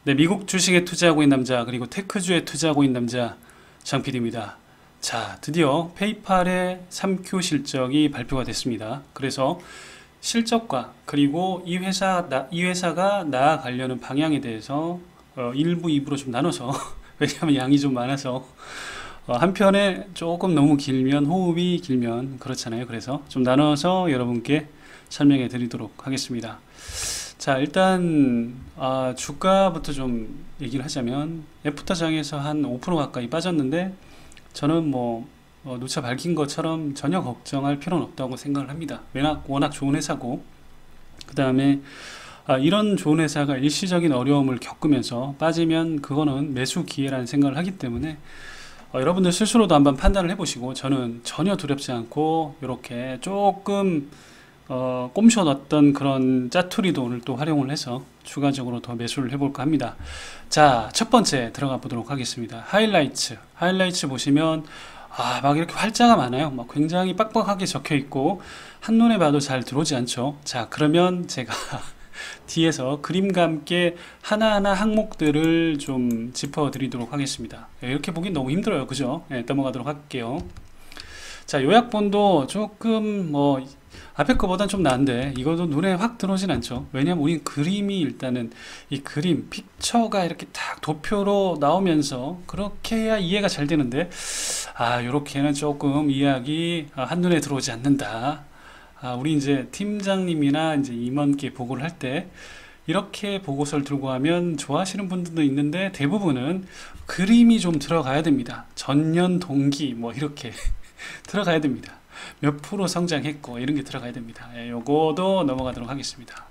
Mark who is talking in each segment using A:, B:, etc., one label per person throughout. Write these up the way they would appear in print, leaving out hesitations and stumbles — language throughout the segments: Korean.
A: 네, 미국 주식에 투자하고 있는 남자, 그리고 테크주에 투자하고 있는 남자, 장PD입니다. 자, 드디어 페이팔의 3Q 실적이 발표가 됐습니다. 그래서 실적과 그리고 이 회사가 나아가려는 방향에 대해서 1부, 2부로 좀 나눠서 왜냐하면 양이 좀 많아서 한 편에 조금 너무 길면 호흡이 길면 그렇잖아요. 그래서 좀 나눠서 여러분께 설명해 드리도록 하겠습니다. 자, 일단 주가부터 좀 얘기를 하자면 애프터장에서 한 5% 가까이 빠졌는데 저는 누차 밝힌 것처럼 전혀 걱정할 필요는 없다고 생각을 합니다. 워낙 좋은 회사고, 그 다음에 이런 좋은 회사가 일시적인 어려움을 겪으면서 빠지면 그거는 매수 기회라는 생각을 하기 때문에 여러분들 스스로도 한번 판단을 해보시고, 저는 전혀 두렵지 않고 이렇게 조금 꼼수었던 그런 짜투리도 오늘 또 활용을 해서 추가적으로 더 매수를 해볼까 합니다. 자, 첫 번째 들어가 보도록 하겠습니다. 하이라이트 보시면 막 이렇게 활자가 많아요. 막 굉장히 빡빡하게 적혀 있고 한눈에 봐도 잘 들어오지 않죠. 자, 그러면 제가 뒤에서 그림과 함께 하나하나 항목들을 좀 짚어 드리도록 하겠습니다. 이렇게 보긴 너무 힘들어요, 그죠? 네, 넘어가도록 할게요. 자, 요약본도 조금 앞에 거보단 좀 나은데 이것도 눈에 확 들어오진 않죠. 왜냐면 우린 그림이 일단은 이 그림 픽처가 이렇게 딱 도표로 나오면서 그렇게 해야 이해가 잘 되는데 요렇게는 조금 이해하기 한눈에 들어오지 않는다. 우리 이제 팀장님이나 이제 임원께 보고를 할 때 이렇게 보고서를 들고 하면 좋아하시는 분들도 있는데, 대부분은 그림이 좀 들어가야 됩니다. 전년 동기 이렇게 들어가야 됩니다. 몇 프로 성장했고 이런 게 들어가야 됩니다. 요거도 넘어가도록 하겠습니다.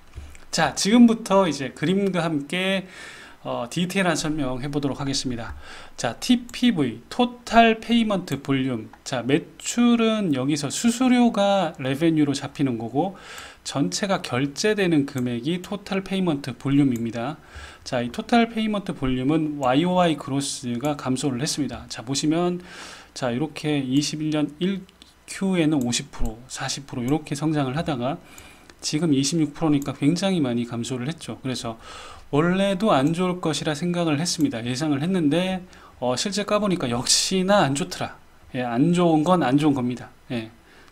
A: 자, 지금부터 이제 그림과 함께 디테일한 설명 해보도록 하겠습니다. 자, TPV, 토탈 페이먼트 볼륨. 자, 매출은 여기서 수수료가 레베뉴로 잡히는 거고, 전체가 결제되는 금액이 토탈 페이먼트 볼륨입니다. 자, 이 토탈 페이먼트 볼륨은 YOY 그로스가 감소를 했습니다. 자, 보시면 자, 이렇게 21년 1Q에는 50%, 40% 이렇게 성장을 하다가 지금 26%니까 굉장히 많이 감소를 했죠. 그래서 원래도 안 좋을 것이라 생각을 했습니다. 예상을 했는데 실제 까보니까 역시나 안 좋더라. 안 좋은 건 안 좋은 겁니다.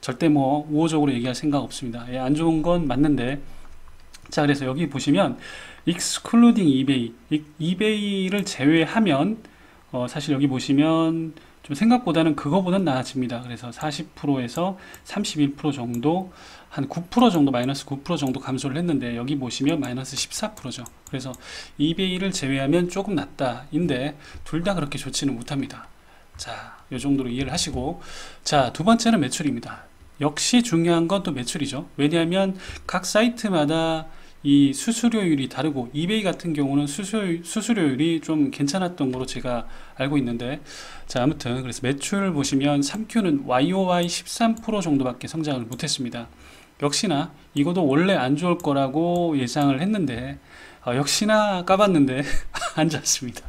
A: 절대 우호적으로 얘기할 생각 없습니다. 안 좋은 건 맞는데, 자, 그래서 여기 보시면 excluding eBay, eBay를 제외하면 사실 여기 보시면 좀 생각보다는 그거보다는 나아집니다. 그래서 40%에서 31% 정도, 한 9% 정도, 마이너스 9% 정도 감소를 했는데, 여기 보시면 마이너스 14%죠. 그래서 이베이를 제외하면 조금 낫다인데 둘 다 그렇게 좋지는 못합니다. 자, 이 정도로 이해를 하시고, 자, 두 번째는 매출입니다. 역시 중요한 건 또 매출이죠. 왜냐하면 각 사이트마다 이 수수료율이 다르고, 이베이 같은 경우는 수수료율이 좀 괜찮았던 거로 제가 알고 있는데, 자, 아무튼 그래서 매출을 보시면 3Q는 YOY 13% 정도밖에 성장을 못했습니다. 역시나 이것도 원래 안 좋을 거라고 예상을 했는데 역시나 까봤는데 안 좋았습니다.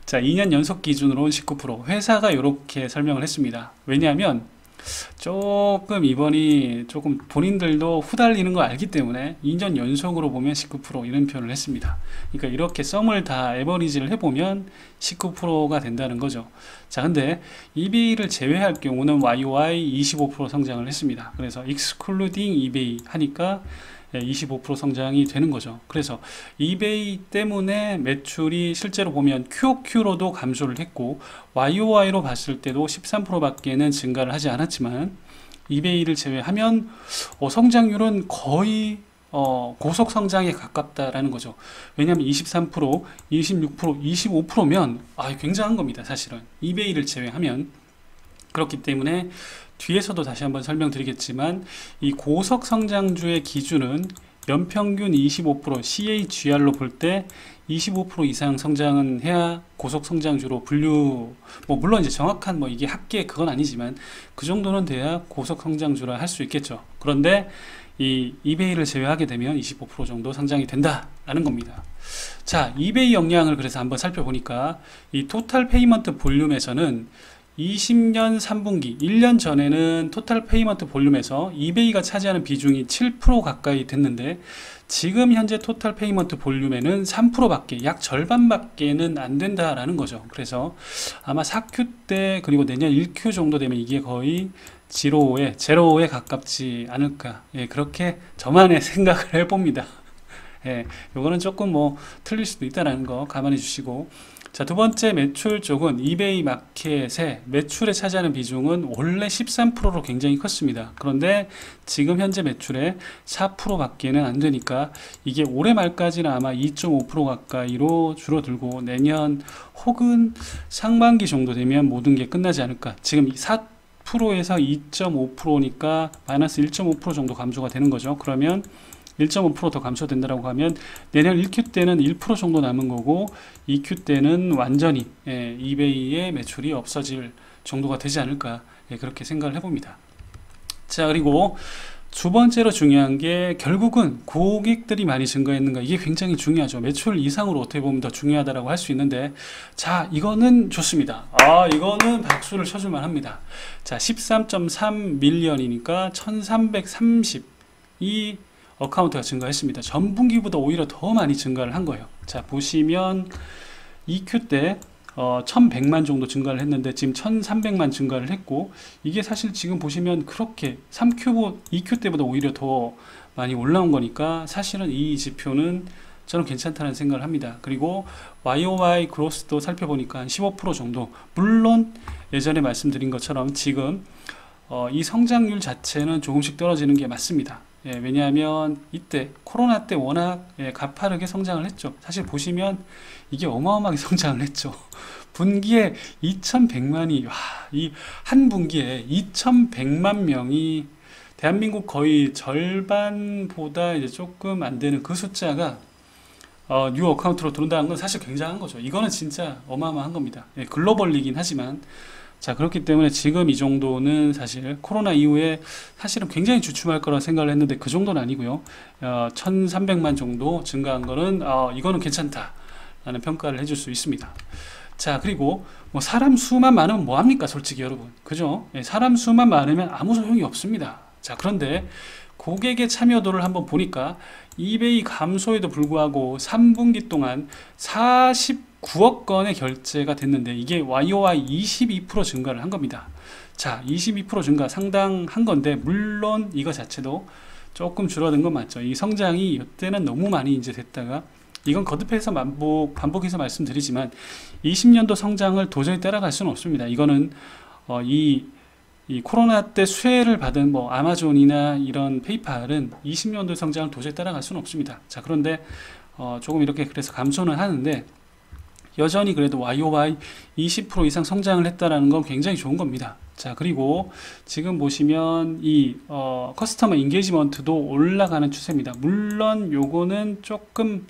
A: 자, 2년 연속 기준으로는 19%. 회사가 이렇게 설명을 했습니다. 왜냐하면 조금 이번이 조금 본인들도 후달리는 거 알기 때문에 2년 연속으로 보면 19% 이런 표현을 했습니다. 그러니까 이렇게 썸을 다 에버리지를 해보면 19%가 된다는 거죠. 자, 근데 eBay를 제외할 경우는 YOY 25% 성장을 했습니다. 그래서 excluding eBay 하니까 25% 성장이 되는 거죠. 그래서 이베이 때문에 매출이 실제로 보면 QOQ로도 감소를 했고, YOY로 봤을 때도 13%밖에는 증가를 하지 않았지만, 이베이를 제외하면 성장률은 거의 고속 성장에 가깝다라는 거죠. 왜냐하면 23%, 26%, 25%면 굉장한 겁니다. 사실은 이베이를 제외하면. 그렇기 때문에 뒤에서도 다시 한번 설명드리겠지만, 이 고속 성장주의 기준은 연평균 25%, CAGR로 볼 때 25% 이상 성장은 해야 고속 성장주로 분류, 물론 이제 정확한 이게 합계 그건 아니지만 그 정도는 돼야 고속 성장주라 할 수 있겠죠. 그런데 이 이베이를 제외하게 되면 25% 정도 성장이 된다라는 겁니다. 자, 이베이 역량을 그래서 한번 살펴보니까 이 토탈 페이먼트 볼륨에서는 20년 3분기 1년 전에는 토탈 페이먼트 볼륨에서 이베이가 차지하는 비중이 7% 가까이 됐는데, 지금 현재 토탈 페이먼트 볼륨에는 3%밖에, 약 절반밖에는 안 된다라는 거죠. 그래서 아마 4Q 때 그리고 내년 1Q 정도 되면 이게 거의 제로에 가깝지 않을까. 예, 그렇게 저만의 생각을 해봅니다. 예, 요거는 조금 뭐 틀릴 수도 있다는 거 감안해 주시고, 자, 두 번째 매출 쪽은 이베이 마켓의 매출에 차지하는 비중은 원래 13%로 굉장히 컸습니다. 그런데 지금 현재 매출의 4%밖에는 안 되니까 이게 올해 말까지는 아마 2.5% 가까이로 줄어들고 내년 혹은 상반기 정도 되면 모든 게 끝나지 않을까. 지금 4%에서 2.5%니까 마이너스 1.5% 정도 감소가 되는 거죠. 그러면 1.5% 더 감소된다고 하면 내년 1Q 때는 1% 정도 남은 거고 2Q 때는 완전히 이베이의 매출이 없어질 정도가 되지 않을까, 그렇게 생각을 해봅니다. 자, 그리고 두 번째로 중요한 게 결국은 고객들이 많이 증가했는가, 이게 굉장히 중요하죠. 매출 이상으로 어떻게 보면 더 중요하다고 할 수 있는데, 자, 이거는 좋습니다. 이거는 박수를 쳐줄만 합니다. 자, 13.3 밀리언이니까 1332 어카운트가 증가했습니다. 전분기보다 오히려 더 많이 증가를 한 거예요. 자, 보시면 2Q 때 1100만 정도 증가를 했는데 지금 1300만 증가를 했고, 이게 사실 지금 보시면 그렇게 2Q 때보다 오히려 더 많이 올라온 거니까 사실은 이 지표는 저는 괜찮다는 생각을 합니다. 그리고 YOY 그로스도 살펴보니까 한 15% 정도, 물론 예전에 말씀드린 것처럼 지금 이 성장률 자체는 조금씩 떨어지는 게 맞습니다. 왜냐하면 이때 코로나 때 워낙 가파르게 성장을 했죠. 사실 보시면 이게 어마어마하게 성장을 했죠. 분기에 2100만이, 이 한 분기에 2100만 명이, 대한민국 거의 절반보다 이제 조금 안 되는 그 숫자가 뉴 어카운트로 들어온다는 건 사실 굉장한 거죠. 이거는 진짜 어마어마한 겁니다. 글로벌리긴 하지만, 자, 그렇기 때문에 지금 이 정도는 사실 코로나 이후에 사실은 굉장히 주춤할 거라 생각을 했는데 그 정도는 아니고요. 1300만 정도 증가한 거는 이거는 괜찮다 라는 평가를 해줄 수 있습니다. 자, 그리고 뭐 사람 수만 많으면 뭐합니까, 솔직히 여러분, 그죠? 사람 수만 많으면 아무 소용이 없습니다. 자, 그런데 고객의 참여도를 한번 보니까 이베이 감소에도 불구하고 3분기 동안 49억 건의 결제가 됐는데 이게 YOY 22% 증가를 한 겁니다. 자, 22% 증가 상당한 건데, 물론 이거 자체도 조금 줄어든 건 맞죠. 이 성장이 이때는 너무 많이 이제 됐다가, 이건 거듭해서 반복해서 말씀드리지만 20년도 성장을 도저히 따라갈 수는 없습니다. 이거는 이 코로나 때 수혜를 받은 뭐 아마존이나 이런 페이팔은 20년도 성장을 도저히 따라갈 수는 없습니다. 자, 그런데 조금 이렇게 그래서 감소는 하는데 여전히 그래도 YOY 20% 이상 성장을 했다라는 건 굉장히 좋은 겁니다. 자, 그리고 지금 보시면 이 커스터머 인게이지먼트도 올라가는 추세입니다. 물론 요거는 조금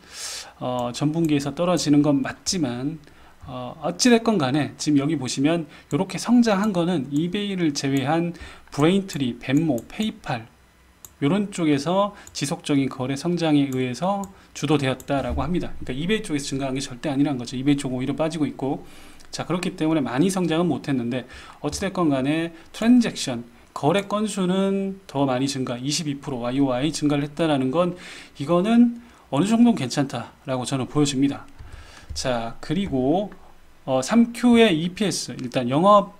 A: 전분기에서 떨어지는 건 맞지만 어찌됐건 간에 지금 여기 보시면 이렇게 성장한 거는 이베이를 제외한 브레인트리, 벤모, 페이팔 이런 쪽에서 지속적인 거래 성장에 의해서 주도되었다라고 합니다. 그러니까 이베이 쪽에서 증가한 게 절대 아니란 거죠. 이베이 쪽 오히려 빠지고 있고, 자, 그렇기 때문에 많이 성장은 못했는데 어찌됐건 간에 트랜잭션, 거래 건수는 더 많이 증가, 22% YOY 증가를 했다라는 건 이거는 어느 정도는 괜찮다라고 저는 보여집니다. 자, 그리고 3Q의 EPS, 일단 영업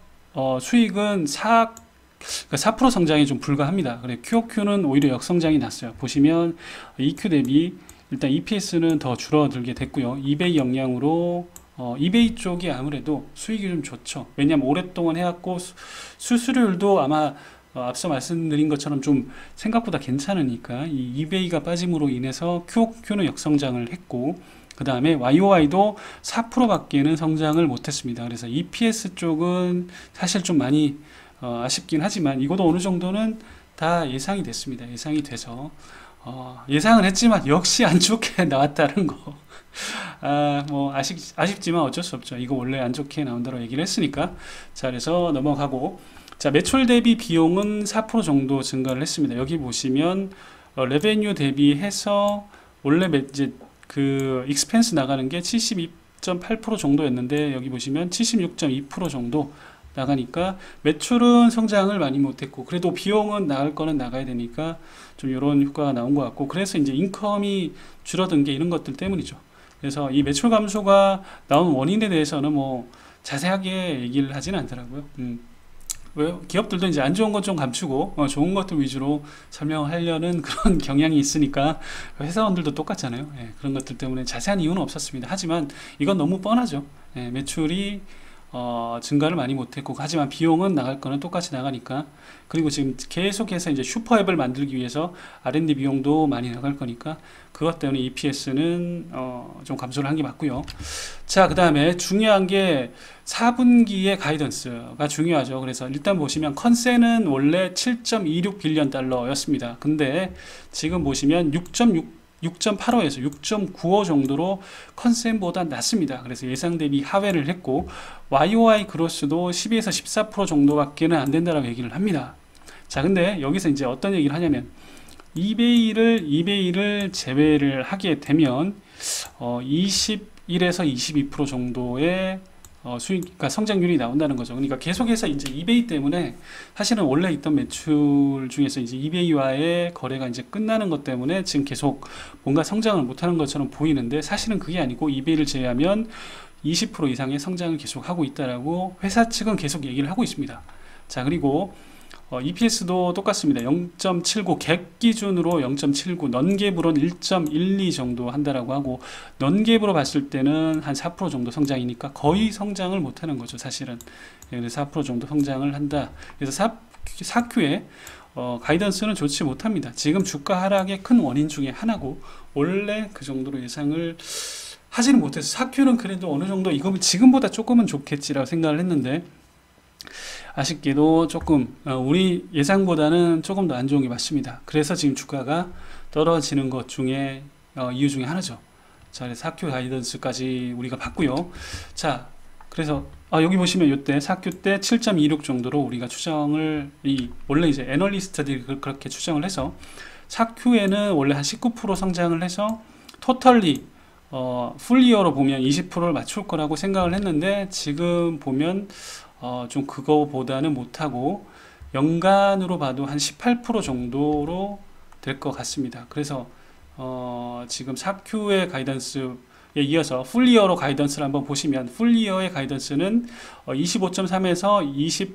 A: 수익은 4% 성장이 좀 불가합니다. 그래, QOQ는 오히려 역성장이 났어요. 보시면 EQ 대비 일단 EPS는 더 줄어들게 됐고요. 이베이 영향으로 이베이 쪽이 아무래도 수익이 좀 좋죠. 왜냐하면 오랫동안 해왔고 수수료율도 아마 앞서 말씀드린 것처럼 좀 생각보다 괜찮으니까 이 이베이가 빠짐으로 인해서 QOQ는 역성장을 했고, 그 다음에 YOY도 4%밖에는 성장을 못했습니다. 그래서 EPS 쪽은 사실 좀 많이 아쉽긴 하지만 이것도 어느 정도는 다 예상이 됐습니다. 예상이 돼서 예상은 했지만 역시 안 좋게 나왔다는 거. 뭐 아쉽지만 어쩔 수 없죠. 이거 원래 안 좋게 나온다고 얘기를 했으니까. 자, 그래서 넘어가고, 자, 매출 대비 비용은 4% 정도 증가를 했습니다. 여기 보시면 레베뉴 대비해서 원래 이제 그 익스펜스 나가는 게 72.8% 정도였는데 여기 보시면 76.2% 정도 나가니까 매출은 성장을 많이 못했고 그래도 비용은 나갈 거는 나가야 되니까 좀 이런 효과가 나온 것 같고 그래서 이제 인컴이 줄어든 게 이런 것들 때문이죠. 그래서 이 매출 감소가 나온 원인에 대해서는 뭐 자세하게 얘기를 하지는 않더라고요. 왜 기업들도 이제 안 좋은 것 좀 감추고 좋은 것들 위주로 설명하려는 그런 경향이 있으니까 회사원들도 똑같잖아요. 예, 그런 것들 때문에 자세한 이유는 없었습니다. 하지만 이건 너무 뻔하죠. 예, 매출이 증가를 많이 못했고 하지만 비용은 나갈 거는 똑같이 나가니까 그리고 지금 계속해서 이제 슈퍼앱을 만들기 위해서 R&D 비용도 많이 나갈 거니까 그것 때문에 EPS는 좀 감소를 한 게 맞고요. 자, 그 다음에 중요한 게 4분기의 가이던스가 중요하죠. 그래서 일단 보시면 컨센은 원래 7.26 빌리언 달러였습니다. 근데 지금 보시면 6.85에서 6.95 정도로 컨센보다 낮습니다. 그래서 예상 대비 하회를 했고 YOY 그로스도 12에서 14% 정도밖에는 안 된다라고 얘기를 합니다. 자, 근데 여기서 이제 어떤 얘기를 하냐면 이베이를 제외를 하게 되면 21에서 22% 정도의 수익, 그러니까 성장률이 나온다는 거죠. 그러니까 계속해서 이제 이베이 때문에 사실은 원래 있던 매출 중에서 이제 이베이와의 거래가 이제 끝나는 것 때문에 지금 계속 뭔가 성장을 못하는 것처럼 보이는데 사실은 그게 아니고 이베이를 제외하면 20% 이상의 성장을 계속하고 있다라고 회사 측은 계속 얘기를 하고 있습니다. 자, 그리고 EPS도 똑같습니다. 0.79 갭 기준으로 0.79 넌갭으로는 1.12 정도 한다라고 하고 넌갭으로 봤을 때는 한 4% 정도 성장이니까 거의 성장을 못하는 거죠. 사실은 4% 정도 성장을 한다. 그래서 4Q에 가이던스는 좋지 못합니다. 지금 주가 하락의 큰 원인 중에 하나고 원래 그 정도로 예상을 하지는 못해서 4Q는 그래도 어느 정도 이거 지금보다 조금은 좋겠지라고 생각을 했는데 아쉽게도 조금 우리 예상보다는 조금 더 안 좋은 게 맞습니다. 그래서 지금 주가가 떨어지는 것 중에 이유 중에 하나죠. 자, 그래서 4Q 가이던스까지 우리가 봤고요. 자, 그래서 여기 보시면 이때 4Q 때 7.26 정도로 우리가 추정을 원래 이제 애널리스트들이 그렇게 추정을 해서 4Q에는 원래 한 19% 성장을 해서 토털리 풀리어로 보면 20%를 맞출 거라고 생각을 했는데 지금 보면 좀 그거보다는 못하고 연간으로 봐도 한 18% 정도로 될 것 같습니다. 그래서 지금 4Q의 가이던스에 이어서 풀리어로 가이던스를 한번 보시면 풀리어의 가이던스는 25.3에서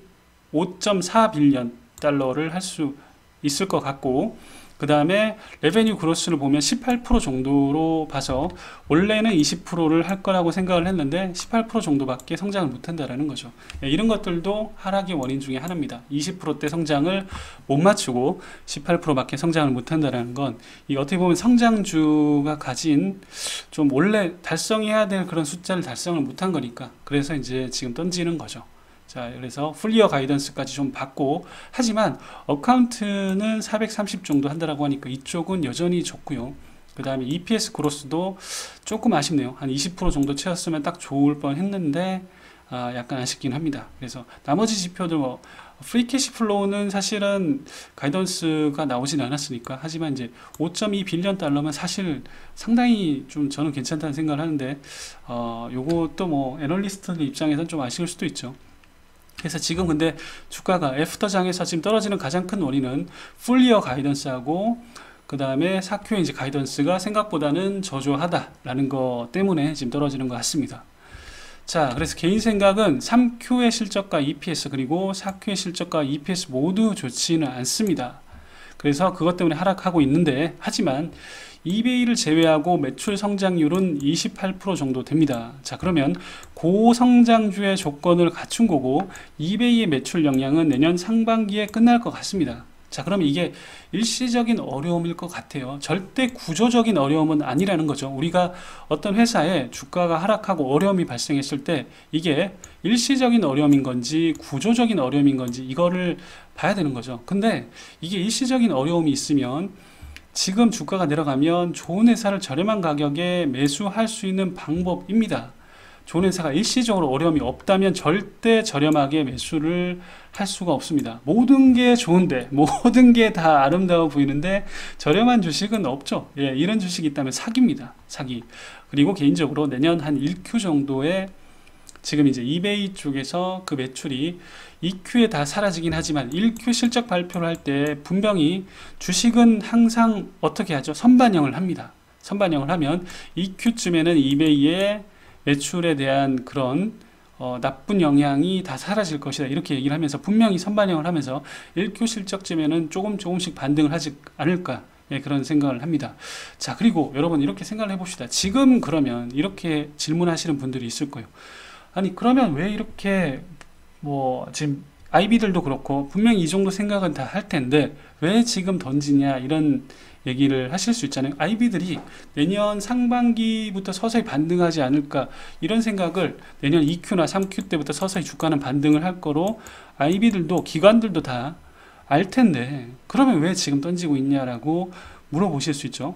A: 25.4 빌리언 달러를 할 수 있을 것 같고 그 다음에 레베뉴 그로스를 보면 18% 정도로 봐서 원래는 20%를 할 거라고 생각을 했는데 18% 정도밖에 성장을 못한다라는 거죠. 이런 것들도 하락의 원인 중에 하나입니다. 20%대 성장을 못 맞추고 18%밖에 성장을 못한다라는 건 이 어떻게 보면 성장주가 가진 좀 원래 달성해야 될 그런 숫자를 달성을 못한 거니까 그래서 이제 지금 던지는 거죠. 자, 그래서 풀리어 가이던스까지 좀 받고 하지만 어카운트는 430 정도 한다라고 하니까 이쪽은 여전히 좋고요. 그 다음에 EPS 그로스도 조금 아쉽네요. 한 20% 정도 채웠으면 딱 좋을 뻔 했는데 약간 아쉽긴 합니다. 그래서 나머지 지표들 뭐 프리 캐시 플로우는 사실은 가이던스가 나오진 않았으니까 하지만 이제 5.2 빌리언 달러면 사실 상당히 좀 저는 괜찮다는 생각을 하는데 요것도 뭐 애널리스트들 입장에서는 좀 아쉬울 수도 있죠. 그래서 지금 근데 주가가 애프터장에서 지금 떨어지는 가장 큰 원인은 풀리어 가이던스하고 그 다음에 4Q의 이제 가이던스가 생각보다는 저조하다라는 것 때문에 지금 떨어지는 것 같습니다. 자, 그래서 개인 생각은 3Q의 실적과 EPS 그리고 4Q의 실적과 EPS 모두 좋지는 않습니다. 그래서 그것 때문에 하락하고 있는데 하지만 이베이를 제외하고 매출 성장률은 28% 정도 됩니다. 자, 그러면 고성장주의 조건을 갖춘 거고 이베이의 매출 영향은 내년 상반기에 끝날 것 같습니다. 자, 그러면 이게 일시적인 어려움일 것 같아요. 절대 구조적인 어려움은 아니라는 거죠. 우리가 어떤 회사에 주가가 하락하고 어려움이 발생했을 때 이게 일시적인 어려움인 건지 구조적인 어려움인 건지 이거를 봐야 되는 거죠. 근데 이게 일시적인 어려움이 있으면 지금 주가가 내려가면 좋은 회사를 저렴한 가격에 매수할 수 있는 방법입니다. 좋은 회사가 일시적으로 어려움이 없다면 절대 저렴하게 매수를 할 수가 없습니다. 모든 게 좋은데 모든 게 다 아름다워 보이는데 저렴한 주식은 없죠. 예, 이런 주식이 있다면 사기입니다. 사기. 그리고 개인적으로 내년 한 1Q 정도의 지금 이제 이베이 쪽에서 그 매출이 2Q에 다 사라지긴 하지만 1Q 실적 발표를 할 때 분명히 주식은 항상 어떻게 하죠? 선반영을 합니다. 선반영을 하면 2Q쯤에는 이베이의 매출에 대한 그런 나쁜 영향이 다 사라질 것이다 이렇게 얘기를 하면서 분명히 선반영을 하면서 1Q 실적쯤에는 조금씩 반등을 하지 않을까, 예, 그런 생각을 합니다. 자, 그리고 여러분 이렇게 생각을 해봅시다. 지금 그러면 이렇게 질문하시는 분들이 있을 거예요. 아니 그러면 왜 이렇게 지금 IB들도 그렇고 분명히 이 정도 생각은 다 할 텐데 왜 지금 던지냐 이런 얘기를 하실 수 있잖아요. IB들이 내년 상반기부터 서서히 반등하지 않을까 이런 생각을 내년 2Q나 3Q 때부터 서서히 주가는 반등을 할 거로 IB들도 기관들도 다 알 텐데 그러면 왜 지금 던지고 있냐라고 물어보실 수 있죠.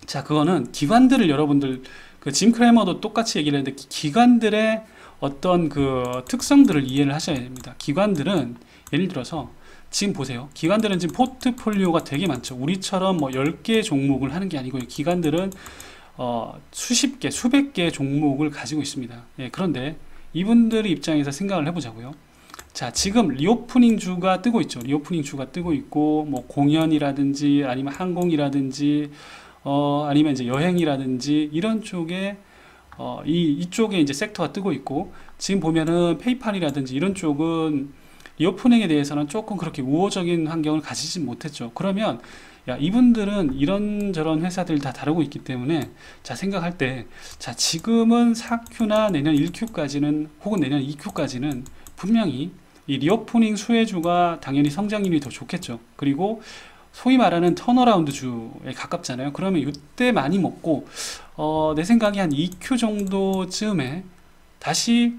A: 자, 그거는 기관들을 여러분들 짐 크레머도 똑같이 얘기를 했는데 기관들의 어떤 그 특성들을 이해를 하셔야 됩니다. 기관들은 예를 들어서 지금 보세요. 기관들은 지금 포트폴리오가 되게 많죠. 우리처럼 10개 종목을 하는 게 아니고요. 기관들은 수십 개, 수백 개의 종목을 가지고 있습니다. 예, 그런데 이분들의 입장에서 생각을 해보자고요. 자, 지금 리오프닝 주가 뜨고 있죠. 리오프닝 주가 뜨고 있고 공연이라든지 아니면 항공이라든지 아니면 이제 여행이라든지 이런 쪽에 이쪽에 이제 섹터가 뜨고 있고 지금 보면은 페이팔이라든지 이런 쪽은 리오프닝에 대해서는 조금 그렇게 우호적인 환경을 가지지 못했죠. 그러면 야, 이분들은 이런저런 회사들 다 다루고 있기 때문에 자, 생각할 때 자, 지금은 4Q나 내년 1Q까지는 혹은 내년 2Q까지는 분명히 이 리오프닝 수혜주가 당연히 성장률이 더 좋겠죠. 그리고 소위 말하는 턴어라운드 주에 가깝잖아요. 그러면 이때 많이 먹고 내 생각에 한 2Q 정도쯤에 다시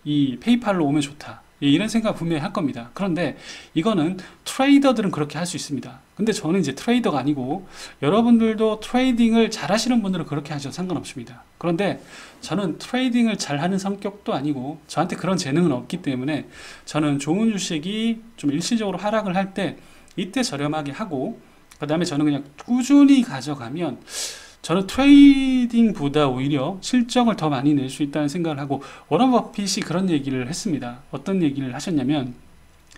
A: 이 페이팔로 오면 좋다. 이런 생각 분명히 할 겁니다. 그런데 이거는 트레이더들은 그렇게 할 수 있습니다. 근데 저는 이제 트레이더가 아니고 여러분들도 트레이딩을 잘 하시는 분들은 그렇게 하셔도 상관없습니다. 그런데 저는 트레이딩을 잘 하는 성격도 아니고 저한테 그런 재능은 없기 때문에 저는 좋은 주식이 좀 일시적으로 하락을 할 때 이때 저렴하게 하고 그 다음에 저는 그냥 꾸준히 가져가면 저는 트레이딩보다 오히려 실적을 더 많이 낼 수 있다는 생각을 하고 워런 버핏이 그런 얘기를 했습니다. 어떤 얘기를 하셨냐면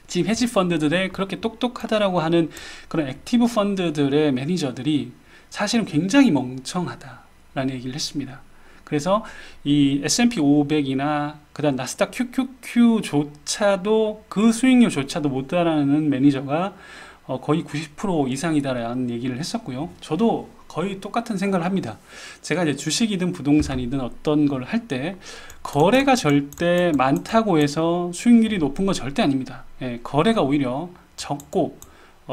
A: 지금 헤지 펀드들의 그렇게 똑똑하다라고 하는 그런 액티브 펀드들의 매니저들이 사실은 굉장히 멍청하다라는 얘기를 했습니다. 그래서 이 S&P 500이나 그다음 나스닥 QQQ조차도 그 수익률조차도 못 따라하는 매니저가 거의 90% 이상이다라는 얘기를 했었고요. 저도 거의 똑같은 생각을 합니다. 제가 이제 주식이든 부동산이든 어떤 걸 할 때 거래가 절대 많다고 해서 수익률이 높은 건 절대 아닙니다. 예, 거래가 오히려 적고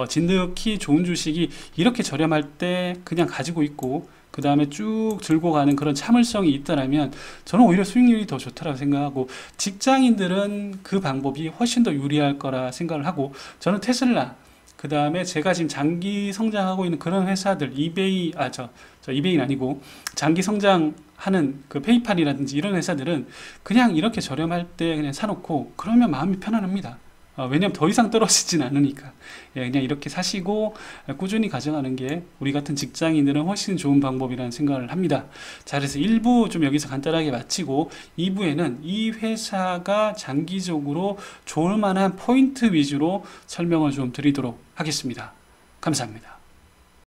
A: 진득히 좋은 주식이 이렇게 저렴할 때 그냥 가지고 있고 그 다음에 쭉 들고 가는 그런 참을성이 있다라면 저는 오히려 수익률이 더 좋다고 생각하고 직장인들은 그 방법이 훨씬 더 유리할 거라 생각을 하고 저는 테슬라 그 다음에 제가 지금 장기 성장하고 있는 그런 회사들 이베이 저 이베이는 아니고 장기 성장하는 그 페이팔이라든지 이런 회사들은 그냥 이렇게 저렴할 때 그냥 사놓고 그러면 마음이 편안합니다. 왜냐면 더 이상 떨어지진 않으니까. 예, 그냥 이렇게 사시고 꾸준히 가져가는 게 우리 같은 직장인들은 훨씬 좋은 방법이라는 생각을 합니다. 자, 그래서 1부 좀 여기서 간단하게 마치고 2부에는 이 회사가 장기적으로 좋을 만한 포인트 위주로 설명을 좀 드리도록 하겠습니다. 감사합니다.